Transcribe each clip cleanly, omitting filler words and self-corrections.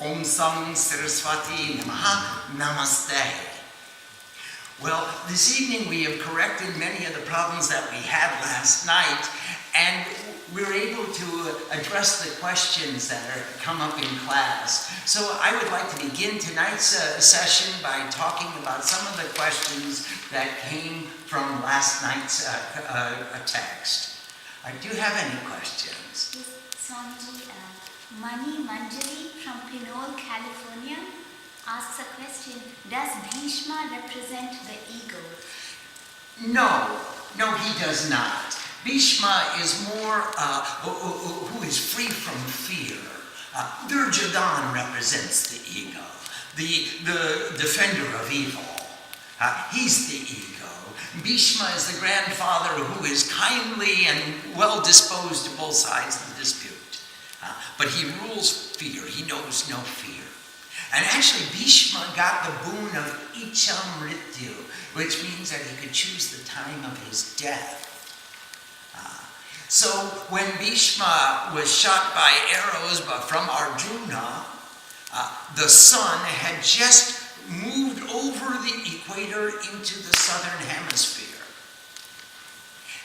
Om Sam Saraswati Namaha Namaste. Well, this evening we have corrected many of the problems that we had last night, and we're able to address the questions that are come up in class. So I would like to begin tonight's session by talking about some of the questions that came from last night's text. Do you have any questions? Yes, Swamiji, Mani Manjari from Pinole, California asks a question: does Bhishma represent the ego? No, he does not. Bhishma is more who is free from fear. Duryodhana represents the ego, the defender of evil. He's the ego. Bhishma is the grandfather who is kindly and well disposed to both sides of the dispute. But he rules fear. He knows no fear. And actually, Bhishma got the boon of Ichamrityu, which means that he could choose the time of his death. So when Bhishma was shot by arrows from Arjuna, the sun had just moved over the equator into the southern hemisphere.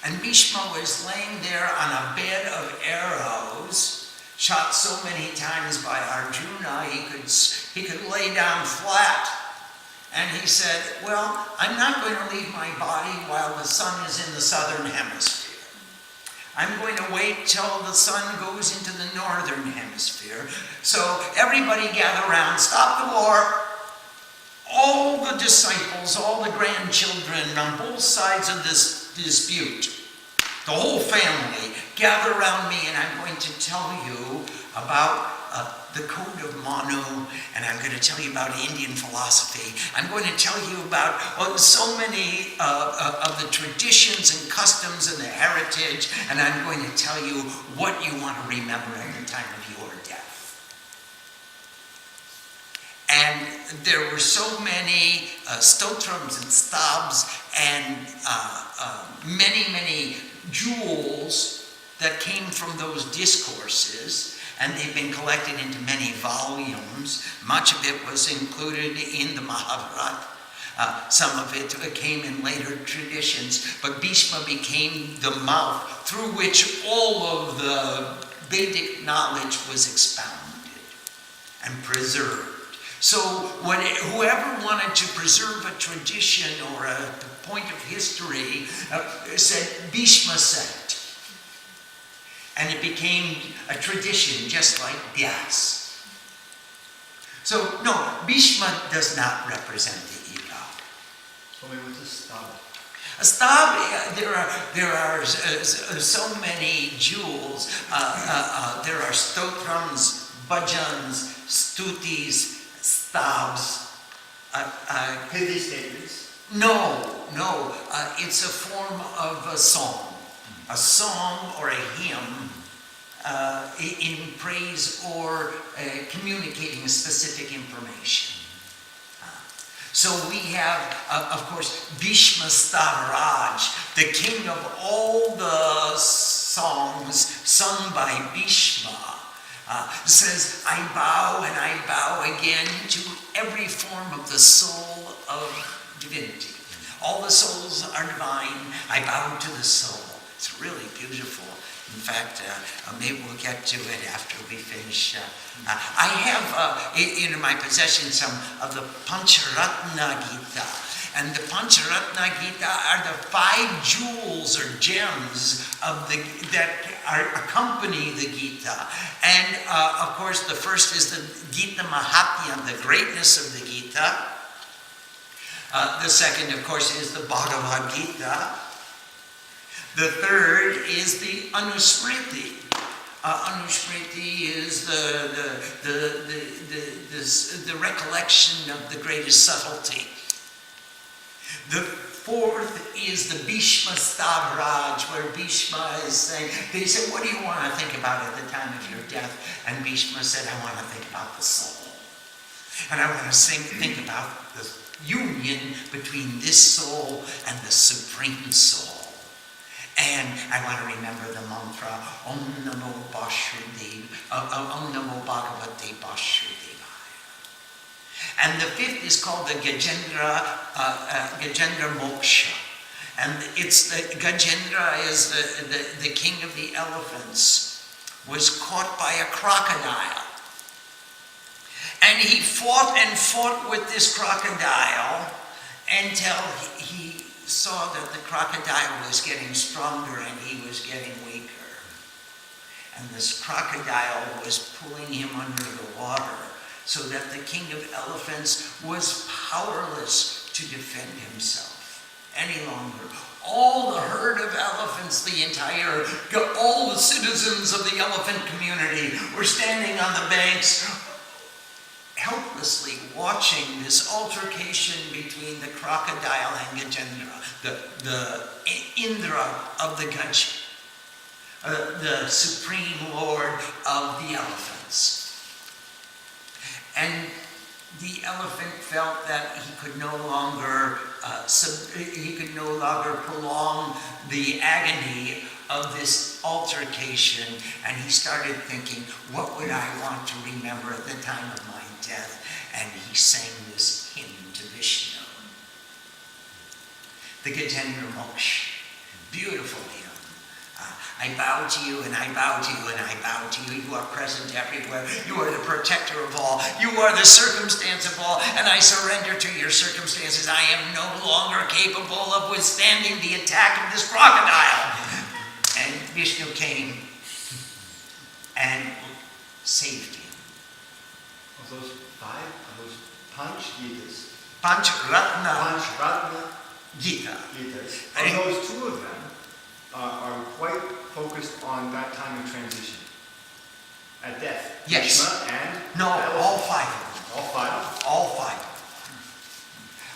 And Bhishma was laying there on a bed of arrows, shot so many times by Arjuna, he could lay down flat. And he said, well, I'm not going to leave my body while the sun is in the southern hemisphere. I'm going to wait till the sun goes into the northern hemisphere. So everybody gather around, stop the war. All the disciples, all the grandchildren on both sides of this dispute, the whole family, gather around me, and I'm going to tell you about the code of Manu, and I'm going to tell you about Indian philosophy. I'm going to tell you about so many of the traditions and customs and the heritage, and I'm going to tell you what you want to remember at the time of your death. And there were so many stotrams and stabs and many jewels that came from those discourses, and they've been collected into many volumes. Much of it was included in the Mahabharata. Some of it came in later traditions, but Bhishma became the mouth through which all of the Vedic knowledge was expounded and preserved. So whoever wanted to preserve a tradition or a point of history said, Bhishma said it. And it became a tradition, just like Vyas. So, no, Bhishma does not represent the ego. So what's a stab? A stab, there are so many jewels. There are stotrams, bhajans, stutis, stabs. Hindi statements? No. It's a form of a song. A song or a hymn in praise or communicating specific information. So we have, of course, Bhishma Stavaraj, the king of all the songs sung by Bhishma, says, I bow and I bow again to every form of the soul of divinity. All the souls are divine. I bow to the soul. It's really beautiful. In fact, maybe we'll get to it after we finish. I have in my possession some of the Pancharatna Gita. And the Pancharatna Gita are the 5 jewels or gems that accompany the Gita. And of course, the first is the Gita Mahatmya, the greatness of the Gita. The second, of course, is the Bhagavad Gita. The third is the Anusmriti. Anusmriti is the recollection of the greatest subtlety. The fourth is the Bhishma Stavraj, where Bhishma is saying, they said, what do you want to think about at the time of your death? And Bhishma said, I want to think about the soul. And I want to think about the union between this soul and the Supreme Soul. And I want to remember the mantra, Om Namo Vasudeva, Om Namo Bhagavate Vasudeva. And the fifth is called the Gajendra Moksha. And it's the Gajendra is the king of the elephants, was caught by a crocodile. And he fought and fought with this crocodile until he saw that the crocodile was getting stronger and he was getting weaker. And this crocodile was pulling him under the water, so that the king of elephants was powerless to defend himself any longer. All the herd of elephants, all the citizens of the elephant community were standing on the banks, helplessly watching this altercation between the crocodile and Gajendra, the Indra of the Gaj, the supreme lord of the elephants. And the elephant felt that he could no longer prolong the agony of this altercation, and he started thinking, what would I want to remember at the time of my death? And he sang this hymn to Vishnu, the Gajendra Moksha, beautiful hymn. I bow to you, and I bow to you, and I bow to you. You are present everywhere. You are the protector of all. You are the circumstance of all, and I surrender to your circumstances. I am no longer capable of withstanding the attack of this crocodile. And Vishnu came and saved him. Of those five, those Panch Gitas. Panchratna Gita. Gita. Gitas. And those two of them are quite focused on that time of transition. At death. Yes. Bhishma and No, all five of them. all five of them. All five.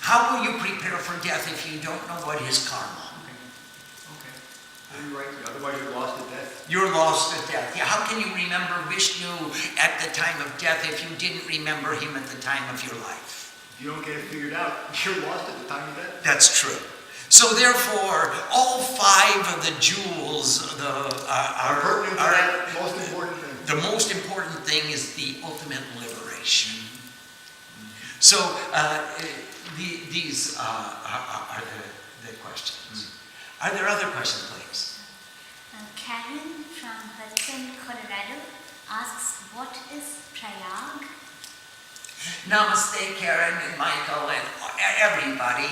How will you prepare for death if you don't know what is karma? Okay. You're right. Otherwise you're lost at death. You're lost at death. Yeah, how can you remember Vishnu at the time of death if you didn't remember him at the time of your life? If you don't get it figured out, you're lost at the time of death. That's true. So therefore, all five of the jewels are Pertinent to that most important thing. the most important thing is the ultimate liberation. So these are the questions. Are there other questions, please? Karen from Hudson, Colorado asks, what is Prayag? Namaste, Karen and Michael and everybody.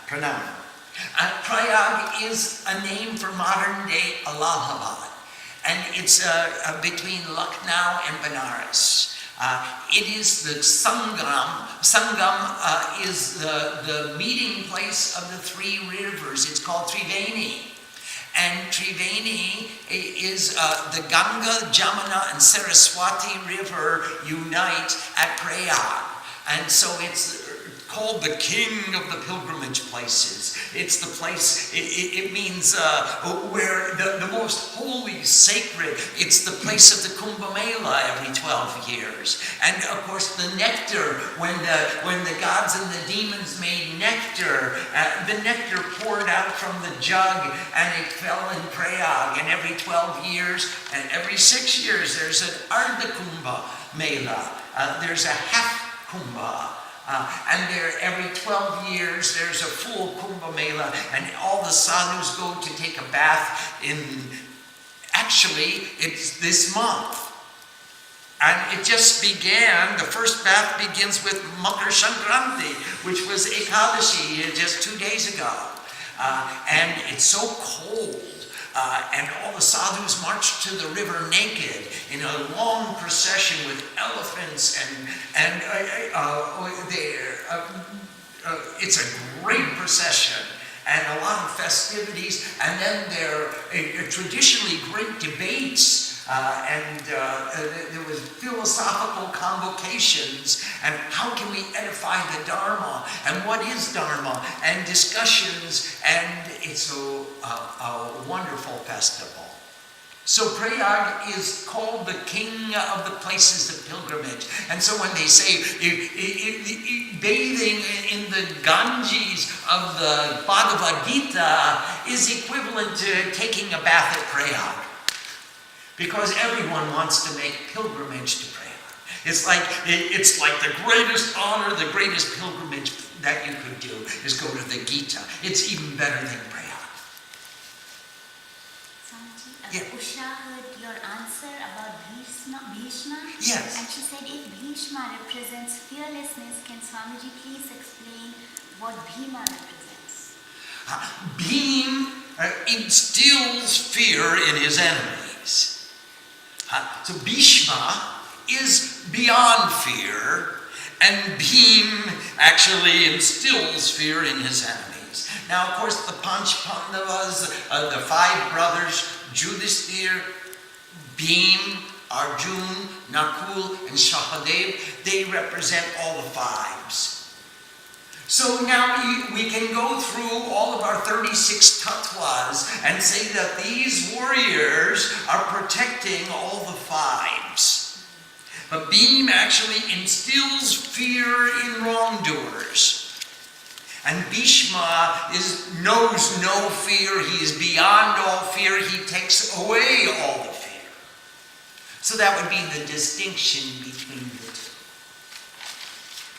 Pranam. Prayag is a name for modern-day Allahabad, and it's between Lucknow and Benares. It is the Sangam. Sangam is the meeting place of the three rivers. It's called Triveni. And Triveni is the Ganga, Jamuna, and Saraswati River unite at Prayag. And so it's called the king of the pilgrimage places. It's the place, it means where the most holy, sacred, it's the place of the Kumbh Mela every 12 years. And of course the nectar, when the gods and the demons made nectar, the nectar poured out from the jug and it fell in Prayag. And every 12 years and every 6 years there's an Ardha Kumbh Mela. There's a half Kumbh. And every 12 years there's a full Kumbh Mela, and all the sadhus go to take a bath actually it's this month. And it just began, the first bath begins with Makar Sankranti, which was Ekadashi just 2 days ago. And it's so cold. And all the sadhus march to the river naked in a long procession with elephants and it's a great procession and a lot of festivities, and then there are traditionally great debates. There was philosophical convocations, and how can we edify the Dharma, and what is Dharma, and discussions, and it's a wonderful festival. So Prayag is called the king of the places of pilgrimage. And so when they say bathing in the Ganges of the Bhagavad Gita is equivalent to taking a bath at Prayag. Because everyone wants to make pilgrimage to Prayag. It's like the greatest honor, the greatest pilgrimage that you could do is go to the Gita. It's even better than prayer. Swamiji, Yeah. Usha heard your answer about Bhishma. Yes. And she said, if Bhishma represents fearlessness, can Swamiji please explain what Bhima represents? Bhim instills fear in his enemies. So Bhishma is beyond fear, and Bhim actually instills fear in his enemies. Now, of course, the Panch Pandavas, the five brothers, Yudhishthir, Bhim, Arjun, Nakul, and Sahadev, they represent all the fives. So now we can go through all of our 36 tattvas and say that these warriors are protecting all the fives. But Bhim actually instills fear in wrongdoers. And Bhishma knows no fear. He is beyond all fear. He takes away all the fear. So that would be the distinction between the two.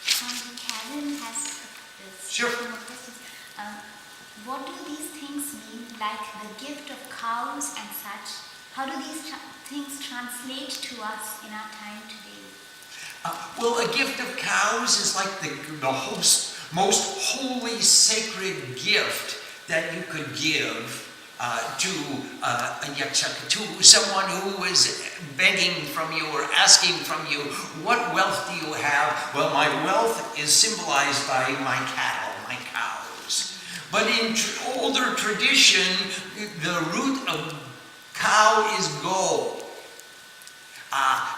Karen has Sure. some more questions. What do these things mean, like the gift of cows and such? How do these things translate to us in our time today? Well, a gift of cows is like the most holy, sacred gift that you could give to a yakshaka, to someone who is begging from you or asking from you, what wealth do you have? Well, my wealth is symbolized by my cattle, my cows. But in older tradition, the root of cow is go.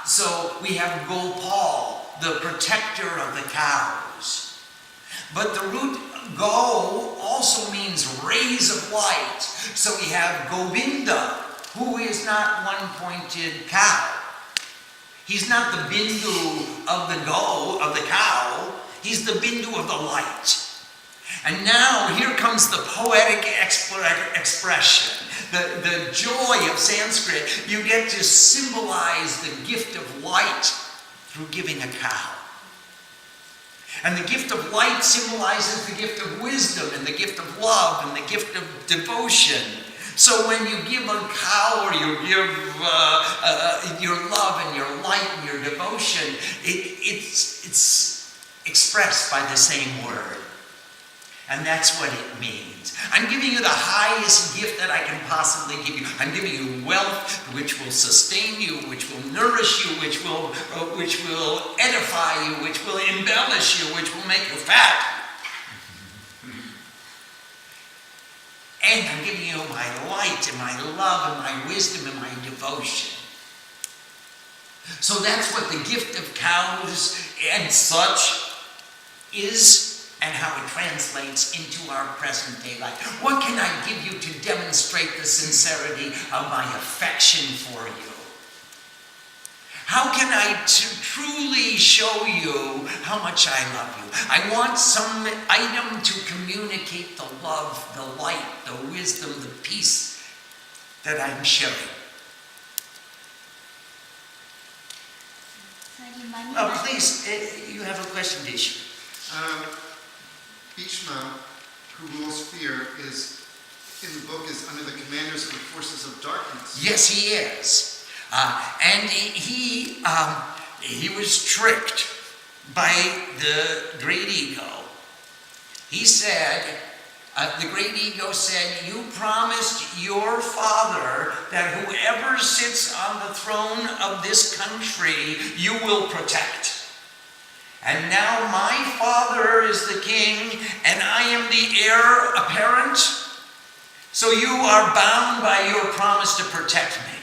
So we have Gopal, the protector of the cows. But the root go also means rays of light. So we have Govinda, who is not one-pointed cow. He's not the bindu of the cow. He's the bindu of the light. And now here comes the poetic expression, the joy of Sanskrit. You get to symbolize the gift of light through giving a cow. And the gift of light symbolizes the gift of wisdom and the gift of love and the gift of devotion. So when you give a cow or you give your love and your light and your devotion, it's expressed by the same word. And that's what it means. I'm giving you the highest gift that I can possibly give you. I'm giving you wealth which will sustain you, which will nourish you, which will edify you, which will embellish you, which will make you fat. And I'm giving you my light and my love and my wisdom and my devotion. So that's what the gift of cows and such is, and how it translates into our present day life. What can I give you to demonstrate the sincerity of my affection for you? How can I truly show you how much I love you? I want some item to communicate the love, the light, the wisdom, the peace that I'm sharing. Please, you have a question, Dish. Bhishma, who rules fear, is in the book is under the commanders of the forces of darkness. Yes, he is, and he was tricked by the great ego. He said, the great ego said, "You promised your father that whoever sits on the throne of this country, you will protect. And now my father is the king, and I am the heir apparent, so you are bound by your promise to protect me."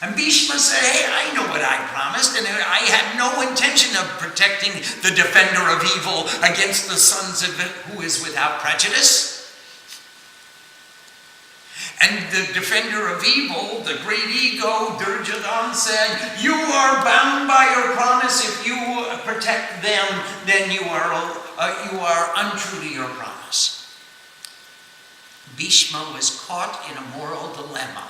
And Bhishma said, "Hey, I know what I promised, and I had no intention of protecting the defender of evil against the sons of who is without prejudice." And the defender of evil, the great ego, Duryodhana, said, "You are bound by your promise. If you protect them, then you are untrue to your promise." Bhishma was caught in a moral dilemma.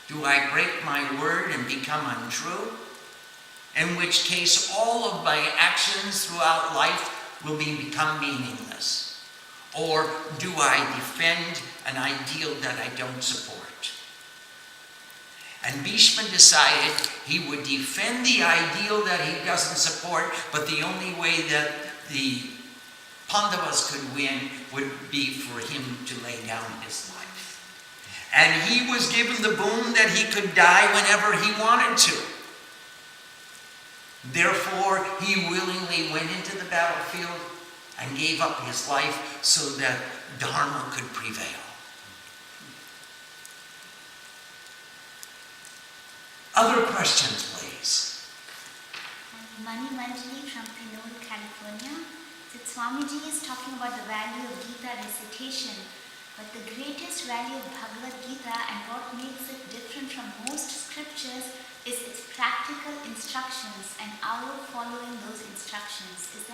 Do I break my word and become untrue? In which case all of my actions throughout life will become meaningless. Or do I defend an ideal that I don't support? And Bhishma decided he would defend the ideal that he doesn't support, but the only way that the Pandavas could win would be for him to lay down his life. And he was given the boon that he could die whenever he wanted to. Therefore, he willingly went into the battlefield and gave up his life so that Dharma could prevail. Other questions, please. Mani Manjali from Pinole, California. That Swamiji is talking about the value of Gita recitation, but the greatest value of Bhagavad Gita and what makes it different from most scriptures is its practical instructions and our following those instructions. Is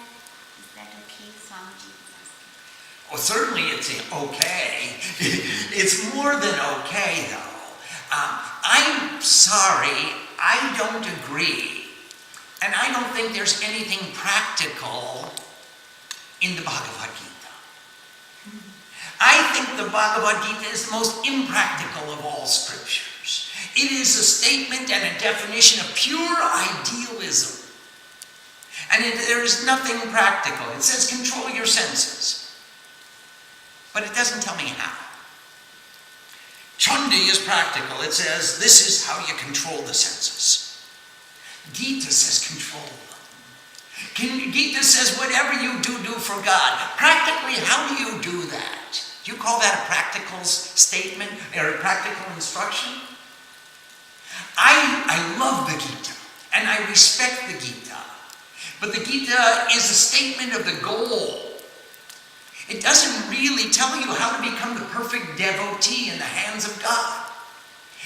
that okay, Swamiji is asking? Oh, certainly it's okay. It's more than okay, though. I'm sorry, I don't agree. And I don't think there's anything practical in the Bhagavad Gita. I think the Bhagavad Gita is the most impractical of all scriptures. It is a statement and a definition of pure idealism. And there is nothing practical. It says control your senses. But it doesn't tell me how. Chandi is practical. It says this is how you control the senses. Gita says control them. Gita says whatever you do, do for God. Practically, how do you do that? Do you call that a practical statement or a practical instruction? I love the Gita and I respect the Gita. But the Gita is a statement of the goal. It doesn't really tell you how to become the perfect devotee in the hands of God.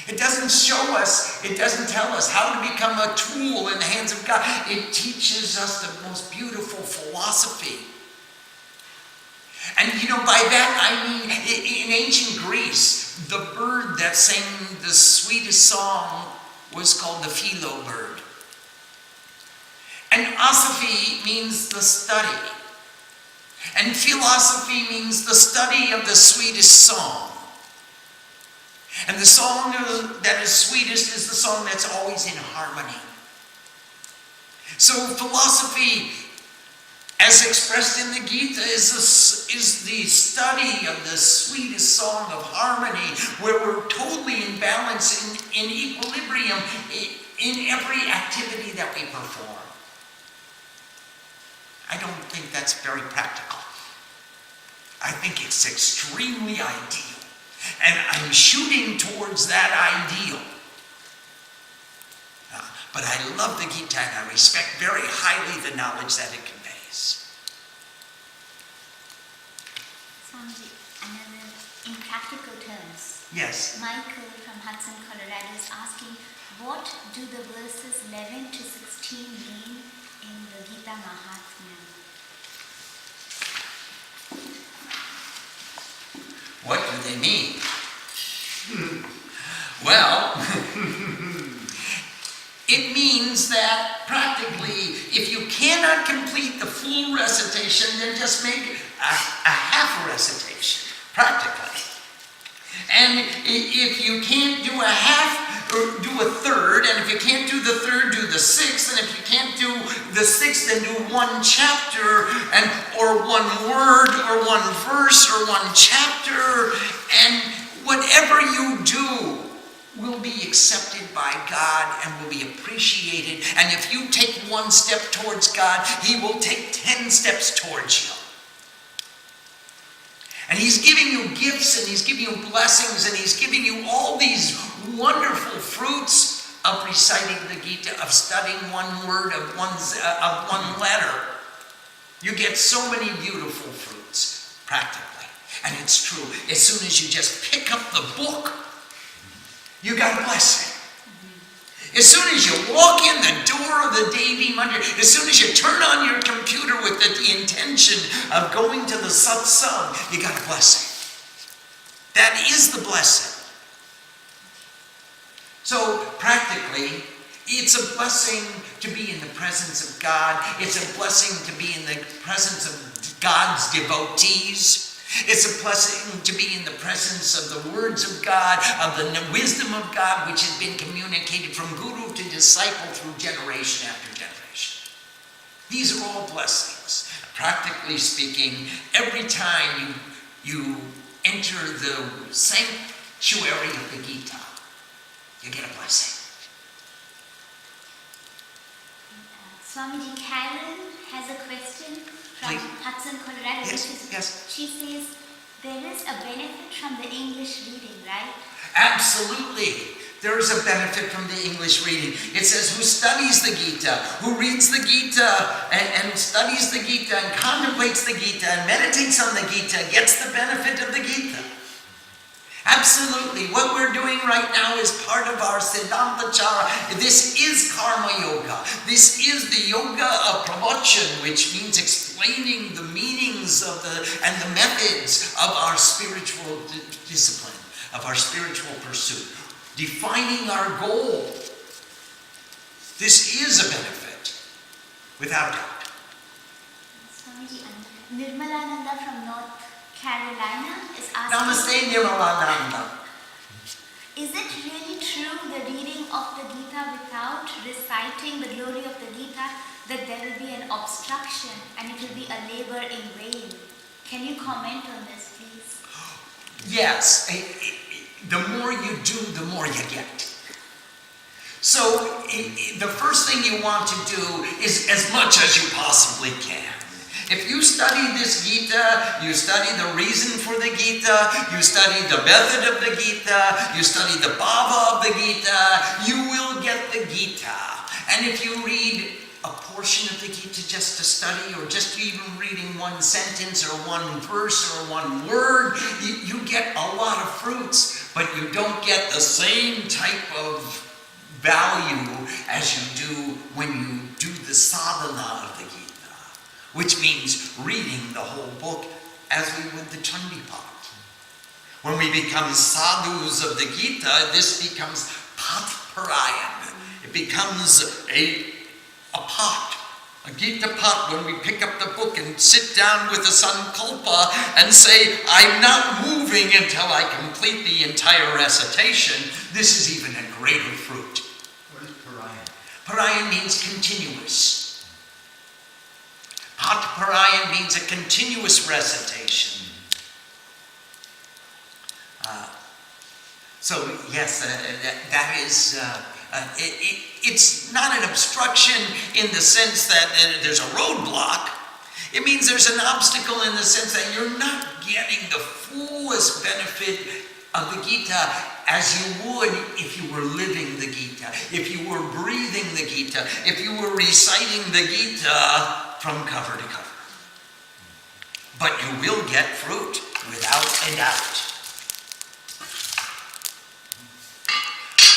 It doesn't show us, it doesn't tell us how to become a tool in the hands of God. It teaches us the most beautiful philosophy. And by that I mean, in ancient Greece, the bird that sang the sweetest song was called the philo bird. And asophy means the study. And philosophy means the study of the sweetest song. And the song that is sweetest is the song that's always in harmony. So philosophy, as expressed in the Gita, is the study of the sweetest song of harmony, where we're totally in balance, in equilibrium, in every activity that we perform. I don't think that's very practical. I think it's extremely ideal. And I'm shooting towards that ideal. But I love the Gita and I respect very highly the knowledge that it conveys. Swamiji, another, in practical terms. Yes. Michael from Hudson, Colorado is asking, what do the verses 11 to 16 mean in the Gita Mahatmya? What do they mean? Well, it means that practically, if you cannot complete the full recitation, then just make a half recitation, practically. And if you can't do a half, or do a third, and if you can't do the third, do the sixth, and if you can't do the sixth, then do one chapter, or one word, or one verse, or one chapter, and whatever you do will be accepted by God and will be appreciated. And if you take one step towards God, He will take 10 steps towards you. And He's giving you gifts, and He's giving you blessings, and He's giving you all these wonderful fruits of reciting the Gita, of studying one word, of one letter. You get so many beautiful fruits, practically. And it's true. As soon as you just pick up the book, you got a blessing. As soon as you walk in the door of the Devi Mandir, as soon as you turn on your computer with the intention of going to the satsang, you got a blessing. That is the blessing. So practically, it's a blessing to be in the presence of God. It's a blessing to be in the presence of God's devotees. It's a blessing to be in the presence of the words of God, of the wisdom of God, which has been communicated from guru to disciple through generation after generation. These are all blessings. Practically speaking, every time you enter the sanctuary of the Gita, you get a blessing. Swamiji, Karen has a question from Please. Hudson, Colorado. Yes. She says, there is a benefit from the English reading, right? Absolutely. There is a benefit from the English reading. It says, who studies the Gita, who reads the Gita and studies the Gita and contemplates the Gita and meditates on the Gita gets the benefit of the Gita. Absolutely. What we're doing right now is part of our Siddhantachara. This is karma yoga. This is the yoga of pravachan, which means explaining the meanings of and the methods of our spiritual discipline, of our spiritual pursuit. Defining our goal. This is a benefit, without doubt. Swamiji, Nirmalananda from North Carolina is asking, Namaste, Nirmalananda. is it really true, the reading of the Gita without reciting the glory of the Gita, that there will be an obstruction and it will be a labor in vain? Can you comment on this, please? Yes, the more you do, the more you get. So the first thing you want to do is as much as you possibly can. If you study this Gita, you study the reason for the Gita, you study the method of the Gita, you study the bhava of the Gita, you will get the Gita. And if you read a portion of the Gita just to study, or just even reading one sentence or one verse or one word, you get a lot of fruits, but you don't get the same type of value as you do when you do the sadhana of the Gita. Which means reading the whole book as we would the Chandipat. When we become sadhus of the Gita, this becomes patparayan. It becomes a pot, a Gita pot, when we pick up the book and sit down with the sankalpa and say, I'm not moving until I complete the entire recitation. This is even a greater fruit. What is parayan? Parayan means continuous. Patparayan means a continuous recitation. So yes, that is, it's not an obstruction in the sense that there's a roadblock. It means there's an obstacle in the sense that you're not getting the fullest benefit of the Gita as you would if you were living the Gita, if you were breathing the Gita, if you were reciting the Gita from cover to cover. But you will get fruit, without a doubt.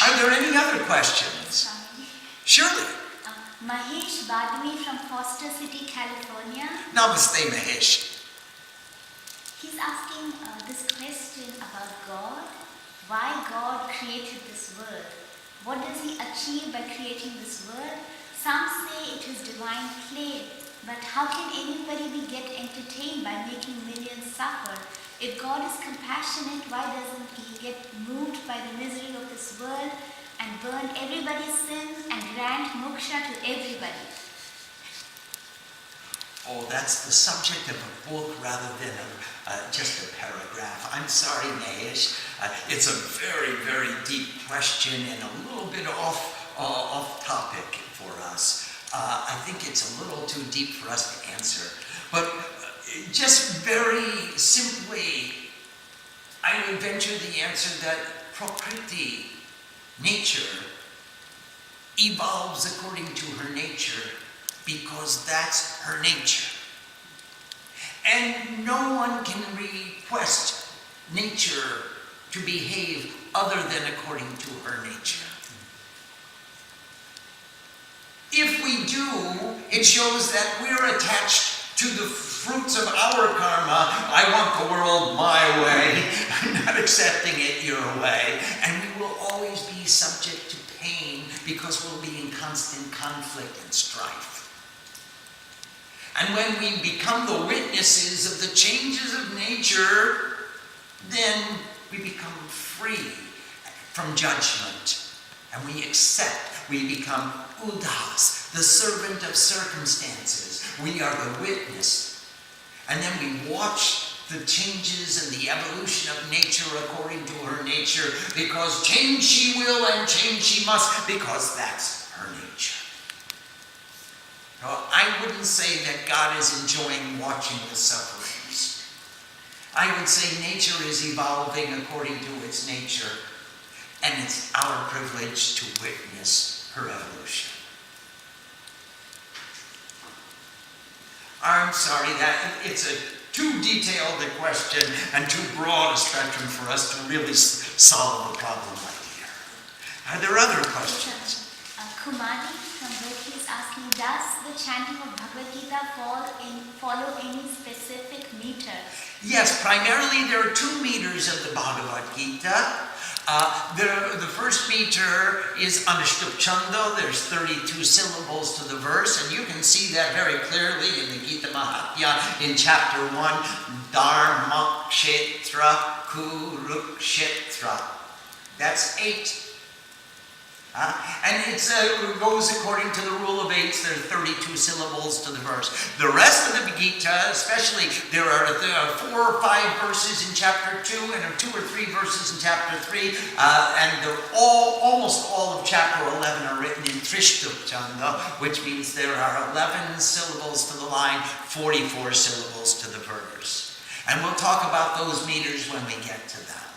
Are there any other questions? Swamiji. Surely. Mahesh Badmi from Foster City, California. Namaste, Mahesh. He's asking this question about God. Why God created this world? What does he achieve by creating this world? Some say it is divine play, but how can anybody get entertained by making millions suffer? If God is compassionate, why doesn't he get moved by the misery of this world and burn everybody's sins and grant moksha to everybody? Oh, that's the subject of a book rather than just a paragraph. I'm sorry, Mahesh. It's a very, very deep question and a little bit off topic for us. I think it's a little too deep for us to answer. But just very simply, I would venture the answer that Prakriti, nature, evolves according to her nature because that's her nature. And no one can request nature to behave other than according to her nature. If we do, it shows that we're attached to the fruits of our karma. I want the world my way. I'm not accepting it your way. And we will always be subject to pain because we'll be in constant conflict and strife. And when we become the witnesses of the changes of nature, then we become free from judgment. And we accept. We become udas, the servant of circumstances. We are the witness. And then we watch the changes and the evolution of nature according to her nature, because change she will and change she must, because that's her nature. So I wouldn't say that God is enjoying watching the sufferings. I would say nature is evolving according to its nature, and it's our privilege to witness her evolution. I'm sorry that it's a too detailed a question and too broad a spectrum for us to really solve the problem right here. Are there other questions? Kumari from Berkeley is asking, does the chanting of Bhagavad Gita follow any specific meter? Yes, primarily there are 2 meters of the Bhagavad Gita. The first meter is Anushtup Chanda. There's 32 syllables to the verse, and you can see that very clearly in the Gita Mahatmya in chapter 1, Dharma Kshetra Kurukshetra. That's 8. And it goes according to the rule of 8s. There are 32 syllables to the verse. The rest of the Gita, especially, there are 4 or 5 verses in chapter 2 and 2 or 3 verses in chapter 3, and almost all of chapter 11 are written in Trishtup Chanda, which means there are 11 syllables to the line, 44 syllables to the verse. And we'll talk about those meters when we get to them.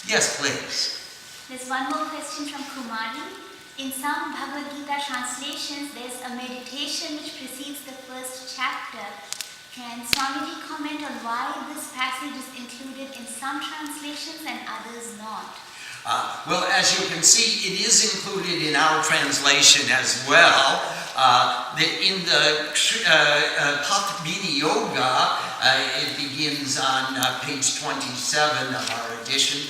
Yes, please. There's one more question from Kumari. In some Bhagavad Gita translations, there's a meditation which precedes the first chapter. Can Swamiji comment on why this passage is included in some translations and others not? Well, as you can see, it is included in our translation as well. In the Pattabhini Yoga, it begins on page 27 of our edition.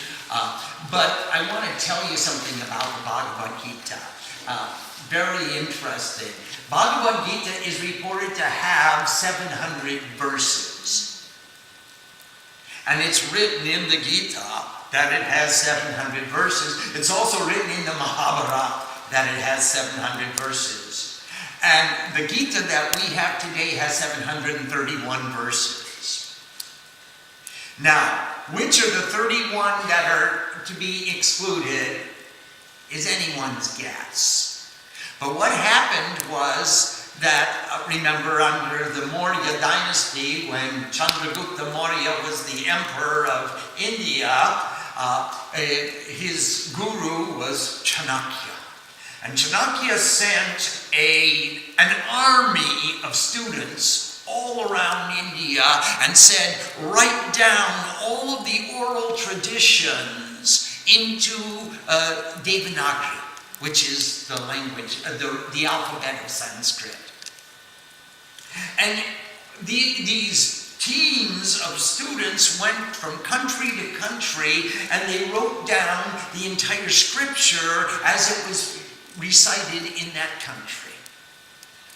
But I want to tell you something about the Bhagavad Gita. Very interesting. Bhagavad Gita is reported to have 700 verses. And it's written in the Gita that it has 700 verses. It's also written in the Mahabharata that it has 700 verses. And the Gita that we have today has 731 verses. Now, which are the 31 that are to be excluded is anyone's guess. But what happened was that, remember, under the Maurya dynasty, when Chandragupta Maurya was the emperor of India, his guru was Chanakya. And Chanakya sent an army of students all around India and said, write down all of the oral traditions into Devanagari, which is the language, the alphabet of Sanskrit. And these teams of students went from country to country, and they wrote down the entire scripture as it was recited in that country.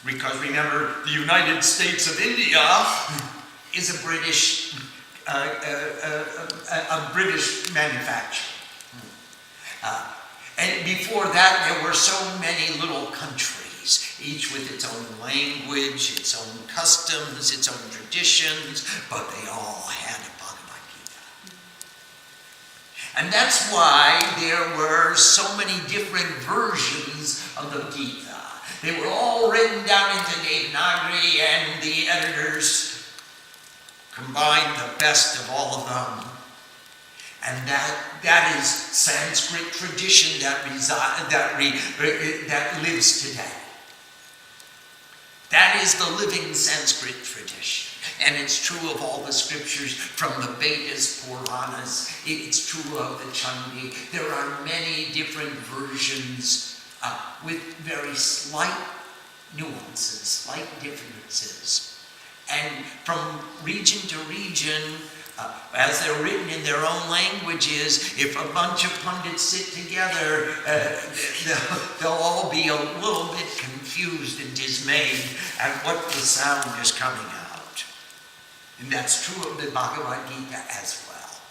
Because remember, the United States of India is a British manufacture. And before that, there were so many little countries, each with its own language, its own customs, its own traditions, but they all had a Bhagavad Gita. And that's why there were so many different versions of the Gita. They were all written down into Devanagari, and the editors combined the best of all of them. And that is Sanskrit tradition that lives today. That is the living Sanskrit tradition. And it's true of all the scriptures from the Vedas, Puranas. It's true of the Chandi. There are many different versions with very slight nuances, slight differences. And from region to region, as they're written in their own languages, if a bunch of pundits sit together, they'll all be a little bit confused and dismayed at what the sound is coming out. And that's true of the Bhagavad Gita as well.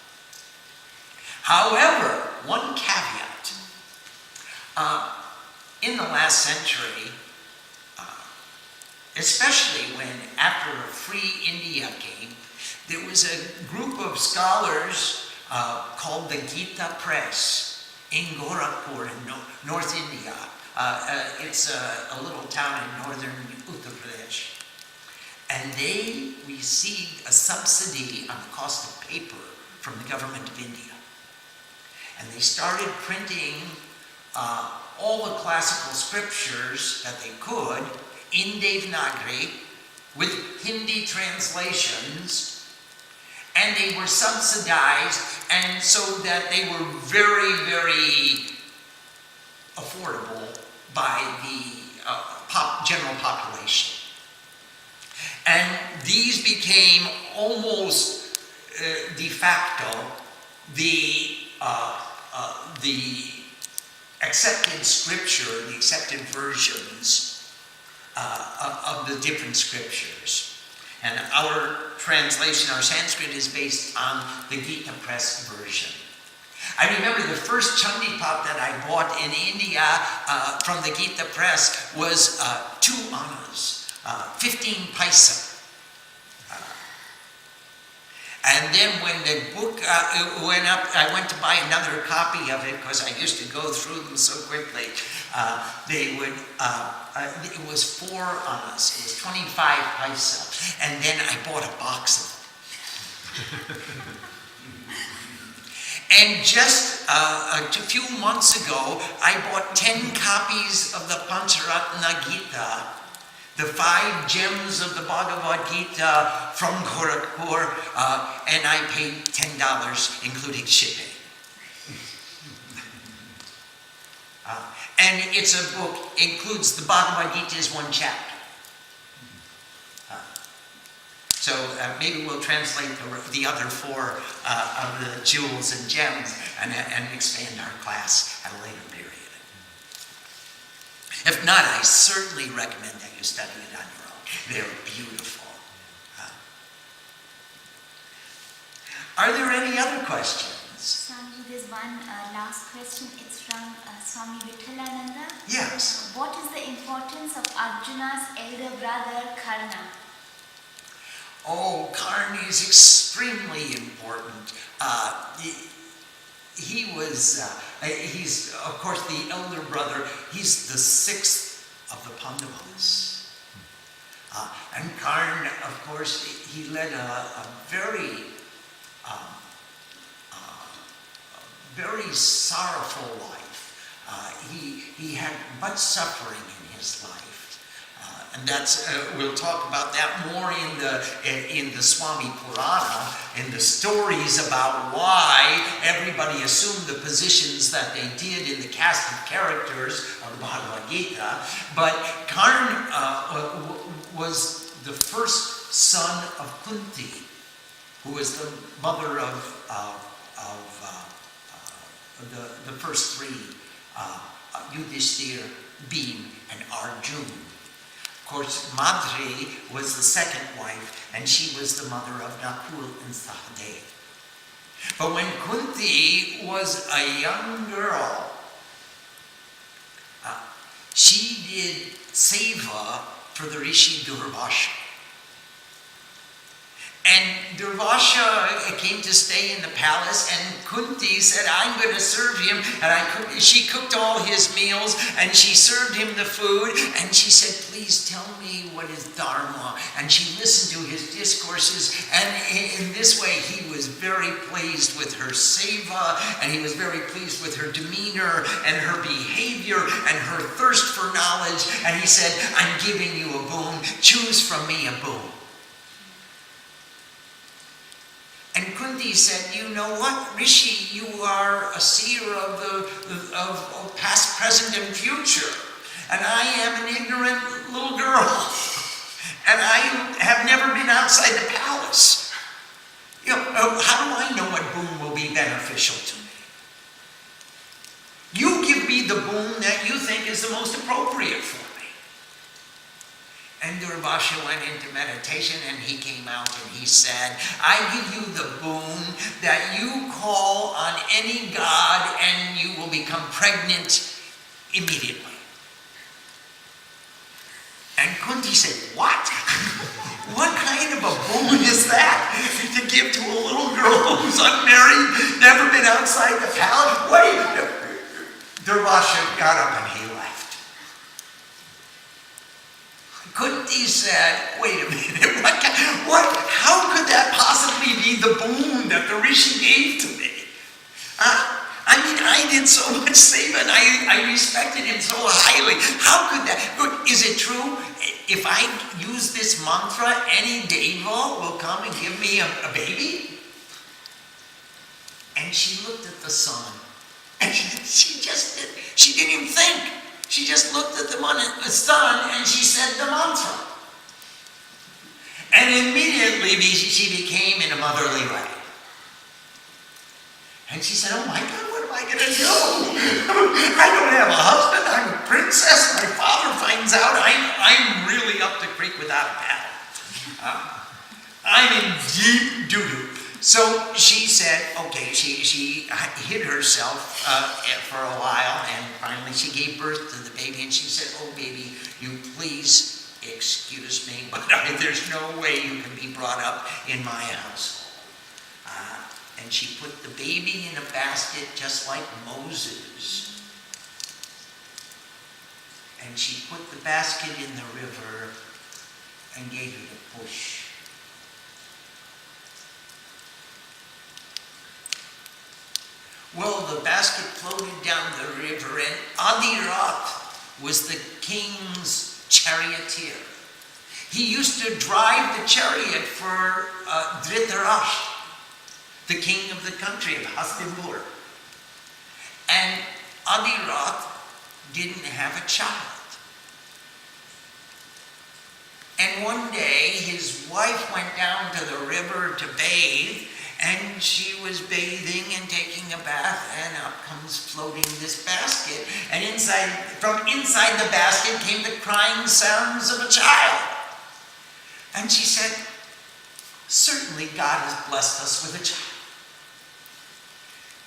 However, one caveat. In the last century, especially when after free India came, there was a group of scholars called the Gita Press in Gorakhpur in North India. It's a little town in northern Uttar Pradesh. And they received a subsidy on the cost of paper from the government of India. And they started printing all the classical scriptures that they could in Devanagari with Hindi translations, and they were subsidized, and so that they were very, very affordable by the general population. And these became almost de facto the accepted scripture, the accepted versions of the different scriptures. And our translation, our Sanskrit, is based on the Gita Press version. I remember the first Chandipap that I bought in India from the Gita Press was 2 annas, 15 paisa. And then when the book went up, I went to buy another copy of it because I used to go through them so quickly. It was 4 annas, it was 25 paisa, and then I bought a box of them. And just a few months ago, I bought 10 copies of the Pancharatna Gita, the 5 gems of the Bhagavad Gita from Gorakhpur, and I paid $10, including shipping. And it's a book, includes the Bhagavad Gita as 1 chapter. So maybe we'll translate the other 4 of the jewels and gems and expand our class at a later period. If not, I certainly recommend that you study it on your own. They're beautiful. Are there any other questions? Swamiji, there's one last question. It's from Swami Vitthalananda. Yes. What is the importance of Arjuna's elder brother Karna? Oh, Karna is extremely important. He's, of course, the elder brother. He's the 6th of the Pandavas. And Karna, of course, he led a very sorrowful life. He had much suffering in his life. And that's we'll talk about that more in the Swami Purana, in the stories about why everybody assumed the positions that they did in the cast of characters of the Bhagavad Gita. But Karna was the first son of Kunti, who was the mother of the first 3, Yudhishthir, Bhim, and Arjun. Of course, Madri was the 2nd wife, and she was the mother of Nakul and Sahadev. But when Kunti was a young girl, she did seva for the Rishi Durvasha. And Durvasha came to stay in the palace, and Kunti said, I'm going to serve him. And she cooked all his meals, and she served him the food, and she said, please tell me what is Dharma. And she listened to his discourses, and in this way he was very pleased with her seva, and he was very pleased with her demeanor, and her behavior, and her thirst for knowledge. And he said, I'm giving you a boon. Choose from me a boon. And Kunti said, you know what, Rishi, you are a seer of past, present, and future. and I am an ignorant little girl. And I have never been outside the palace. You know, how do I know what boon will be beneficial to me? You give me the boon that you think is the most appropriate for me. And Durvasha went into meditation and he came out and he said, I give you the boon that you call on any god and you will become pregnant immediately. And Kunti said, what? What kind of a boon is that to give to a little girl who's unmarried, never been outside the palace? Wait! Durvasha got up and he left. Kunti said, wait a minute, how could that possibly be the boon that the Rishi gave to me? I mean, I did so much seva and I respected him so highly. How could that? Is it true? If I use this mantra, any deva will come and give me a baby? And she looked at the sun. And she didn't even think. She just looked at the sun and she said the mantra. And immediately she became in a motherly way. And she said, oh my God, what am I going to do? I don't have a husband. I'm a princess. My father finds out I'm really up the creek without a paddle. I'm in deep doo-doo. So she said, okay, she hid herself for a while, and finally she gave birth to the baby, and she said, oh baby, you please excuse me, but there's no way you can be brought up in my house. And she put the baby in a basket just like Moses. And she put the basket in the river and gave it a push. Well, the basket floated down the river, and Adirat was the king's charioteer. He used to drive the chariot for Dhritarashtra, the king of the country of Hastinapur. And Adirat didn't have a child. And one day his wife went down to the river to bathe, and she was bathing and taking a bath, and up comes floating this basket. And from inside the basket came the crying sounds of a child. And she said, certainly God has blessed us with a child.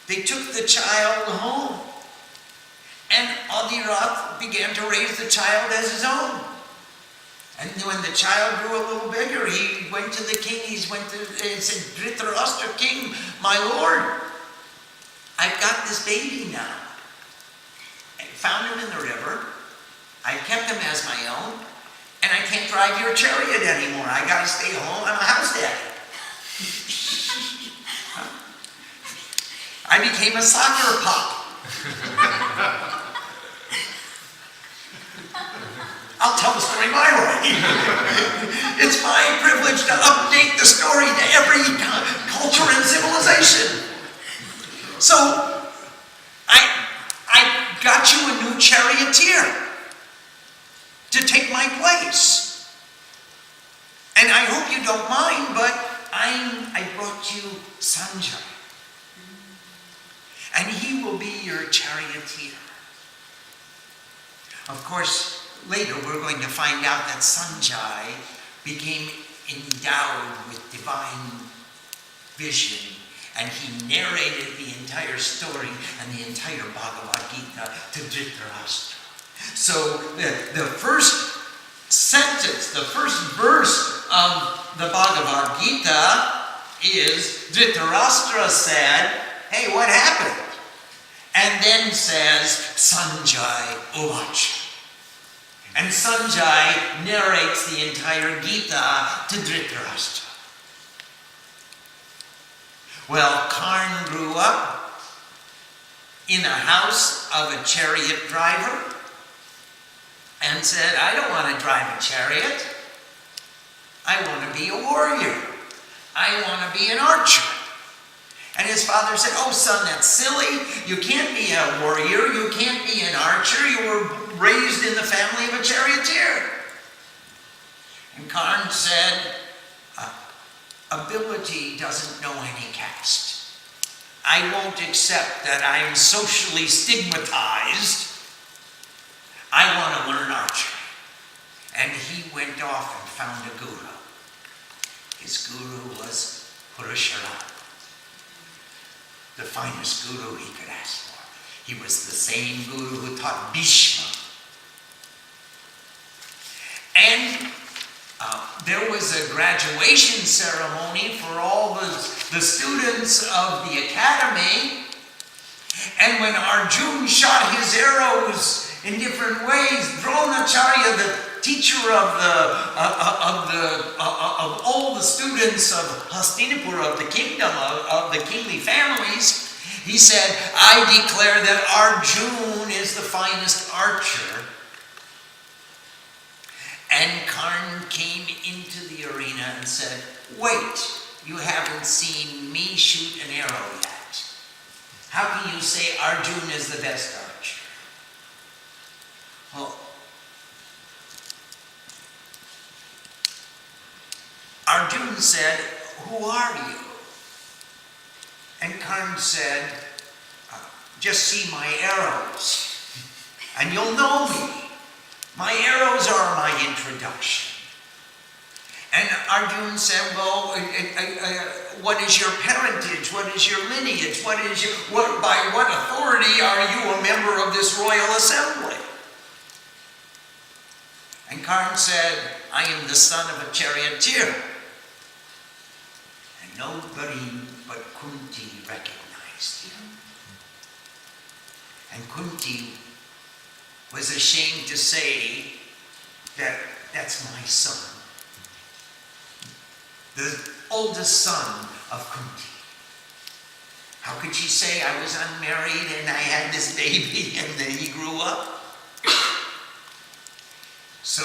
They took the child home, and Adirat began to raise the child as his own. And when the child grew a little bigger, he went to the king. He said, Dhritarashtra, king, my lord, I've got this baby now. I found him in the river. I kept him as my own, and I can't drive your chariot anymore. I got to stay home. I'm a house daddy. I became a soccer pop. I'll tell the story my way. It's my privilege to update the story to every culture and civilization. So, I got you a new charioteer to take my place. And I hope you don't mind, but I brought you Sanjay. And he will be your charioteer. Of course, later we're going to find out that Sanjay became endowed with divine vision, and he narrated the entire story and the entire Bhagavad Gita to Dhritarashtra. So the first sentence, the first verse of the Bhagavad Gita is Dhritarashtra said, hey, what happened? And then says, Sanjay Uvacha. And Sanjay narrates the entire Gita to Dhritarashtra. Well, Karn grew up in a house of a chariot driver and said, I don't want to drive a chariot. I want to be a warrior. I want to be an archer. And his father said, oh son, that's silly. You can't be a warrior. You can't be an archer. You were were raised in the family of a charioteer. And Karn said, ability doesn't know any caste. I won't accept that I am socially stigmatized. I want to learn archery. And he went off and found a guru. His guru was Purusharama, the finest guru he could ask for. He was the same guru who taught Bhishma. And there was a graduation ceremony for all the students of the academy. And when Arjuna shot his arrows in different ways, Dronacharya, the teacher of all the students of Hastinapur, of the kingdom, of the kingly families, he said, I declare that Arjuna is the finest archer. And Karn came into the arena and said, wait, you haven't seen me shoot an arrow yet. How can you say Arjuna is the best archer? Well, Arjuna said, who are you? And Karn said, just see my arrows, and you'll know me. My arrows are my introduction. And Arjuna said, well, what is your parentage? What is your lineage? By what authority are you a member of this royal assembly? And Karn said, I am the son of a charioteer. And nobody but Kunti recognized him. And Kunti was ashamed to say that that's my son. The oldest son of Kunti. How could she say I was unmarried and I had this baby and then he grew up? So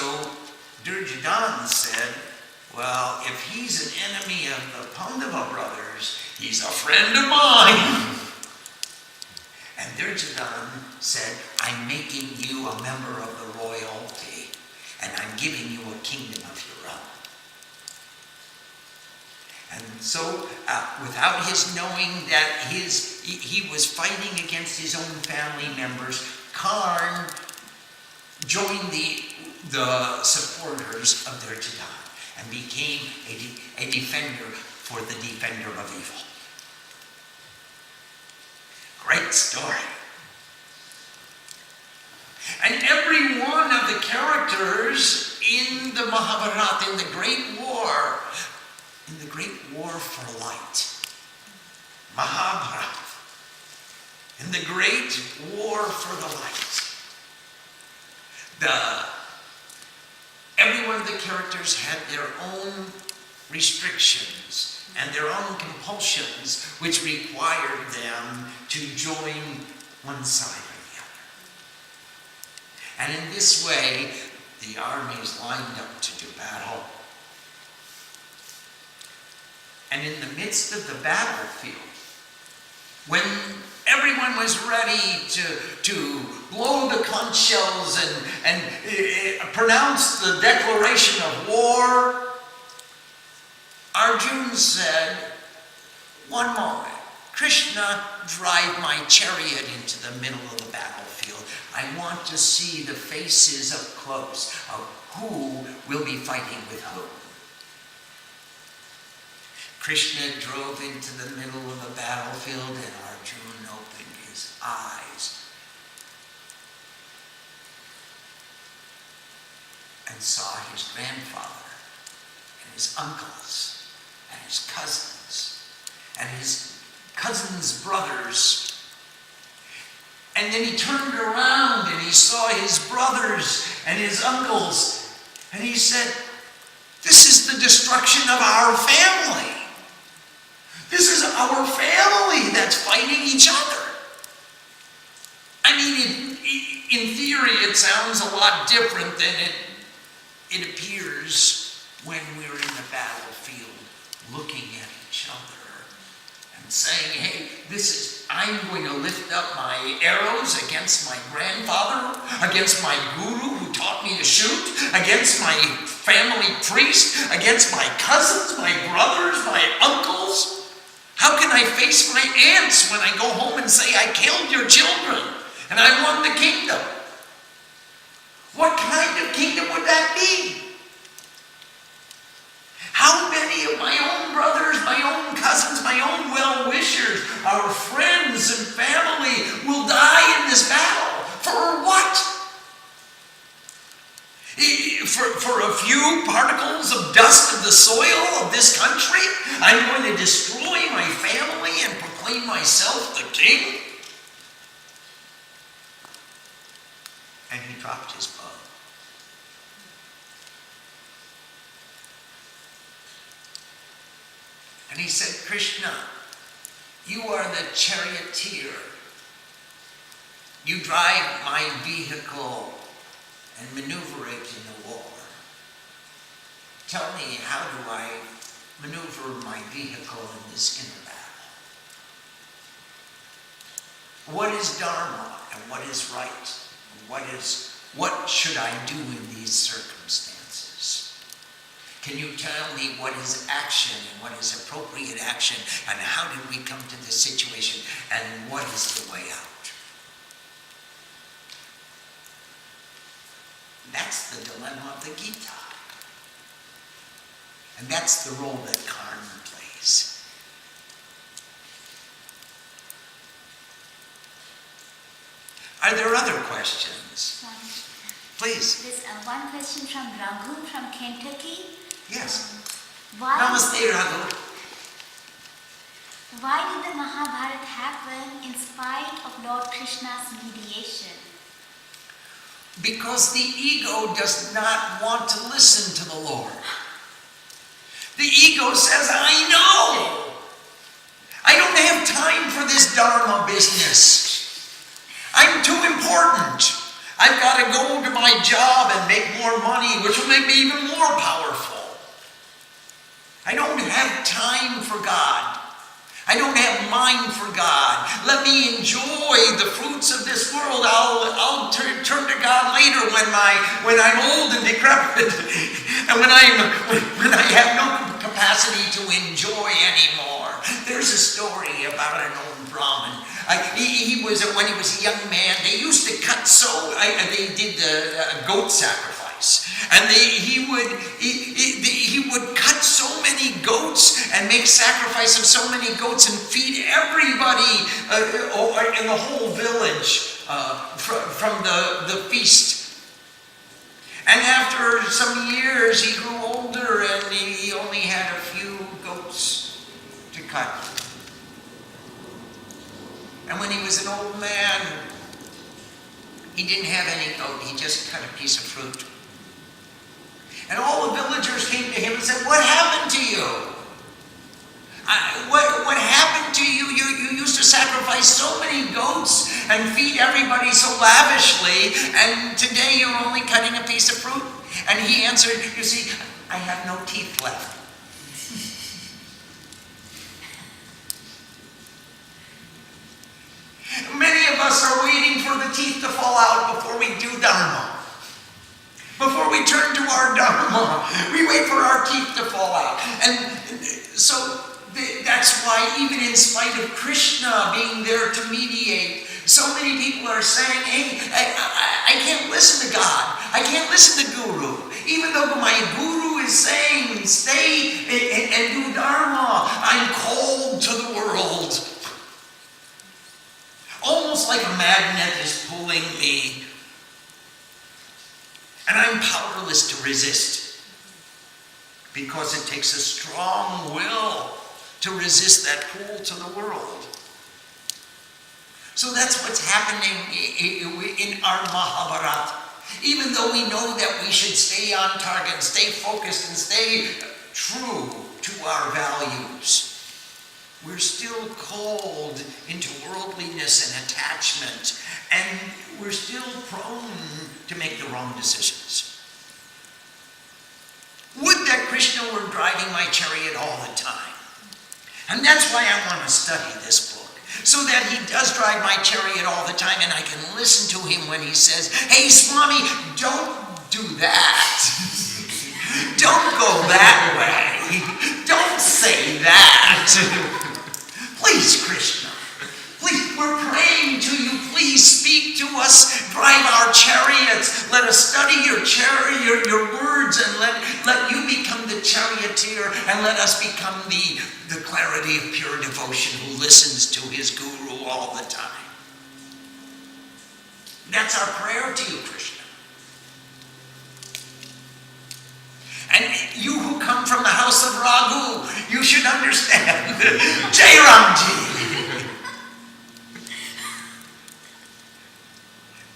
Duryodhana said, well, if he's an enemy of the Pandava brothers, he's a friend of mine. And Duryodhana said, I'm making you a member of the royalty, and I'm giving you a kingdom of your own. And so, without his knowing that he was fighting against his own family members, Karn joined the supporters of Duryodhana and became a defender for the defender of evil. Great story. And every one of the characters in the Mahabharata, in the Great War for light, Mahabharata, in the Great War for the light, every one of the characters had their own restrictions and their own compulsions, which required them to join one side or the other. And in this way, the armies lined up to do battle. And in the midst of the battlefield, when everyone was ready to blow the conch shells and pronounce the declaration of war, Arjuna said, one moment, Krishna, drive my chariot into the middle of the battlefield. I want to see the faces up close of who will be fighting with whom. Krishna drove into the middle of the battlefield and Arjuna opened his eyes and saw his grandfather and his uncles and his cousins and his cousins' brothers. And then he turned around and he saw his brothers and his uncles and he said, this is the destruction of our family. This is our family that's fighting each other. I mean, in theory, it sounds a lot different than it appears when we're in the battlefield looking at each other and saying, hey, I'm going to lift up my arrows against my grandfather against my guru who taught me to shoot, against my family priest, against my cousins, my brothers, my uncles? How can I face my aunts when I go home and say, I killed your children and I won the kingdom? What kind of kingdom would that be? How many of my own brothers, my own cousins, my own well-wishers, our friends and family will die in this battle? For what? For a few particles of dust of the soil of this country? I'm going to destroy my family and proclaim myself the king? And he dropped his bow. And he said, Krishna, you are the charioteer. You drive my vehicle and maneuver it in the war. Tell me, how do I maneuver my vehicle in this inner battle? What is dharma and what is right? What should I do in these circumstances? Can you tell me what is action and what is appropriate action, and how did we come to this situation, and what is the way out? That's the dilemma of the Gita. And that's the role that karma plays. Are there other questions? Please. There's one question from Raghu from Kentucky. Yes. Why Namaste, Raghu. Why did the Mahabharata happen in spite of Lord Krishna's mediation? Because the ego does not want to listen to the Lord. The ego says, I know. I don't have time for this dharma business. I'm too important. I've got to go to my job and make more money, which will make me even more powerful. I don't have time for God. I don't have mind for God. Let me enjoy the fruits of this world. I'll turn to God later when I'm old and decrepit, and when I have no capacity to enjoy anymore. There's a story about an old Brahmin. He was when he was a young man. They used to cut they did the goat sacrifice, and he would cut so many goats and make sacrifice of so many goats and feed everybody in the whole village from the feast. And after some years, he grew older and he only had a few goats to cut. And when he was an old man, he didn't have any goat. He just cut a piece of fruit. And all the villagers came to him and said, what happened to you? What happened to you? You used to sacrifice so many goats and feed everybody so lavishly, and today you're only cutting a piece of fruit? And he answered, you see, I have no teeth left. Many of us are waiting for the teeth to fall out before we do dharma. Before we turn to our dharma, we wait for our teeth to fall out. And so that's why even in spite of Krishna being there to mediate, so many people are saying, hey, I can't listen to God. I can't listen to Guru. Even though my Guru is saying, stay and do dharma, I'm cold to the world. Almost like a magnet is pulling me. And I'm powerless to resist. Because it takes a strong will to resist that pull to the world. So that's what's happening in our Mahabharata. Even though we know that we should stay on target, and stay focused, and stay true to our values, we're still called into worldliness and attachment, and we're still prone to make the wrong decisions. Would that Krishna were driving my chariot all the time. And that's why I want to study this book. so that he does drive my chariot all the time, and I can listen to him when he says, "Hey, Swami, don't do that. Don't go that way. Don't say that. Please, Krishna, please, we're praying to you. Please speak to us. Drive our chariots. Let us study your chariot, your words, and let you become the charioteer, and let us become the clarity of pure devotion who listens to his guru all the time." That's our prayer to you, Krishna. And you who come from the house of Raghu, you should understand. Jai Ramji.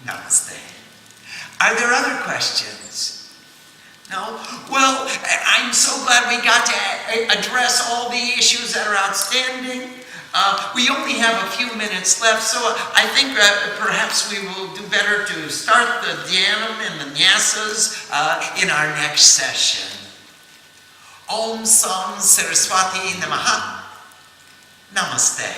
Namaste. Are there other questions? No? Well, I'm so glad we got to address all the issues that are outstanding. We only have a few minutes left, so I think perhaps we will do better to start the dhyanam and the nyasas in our next session. Om Sam Saraswati Namaha. Namaste.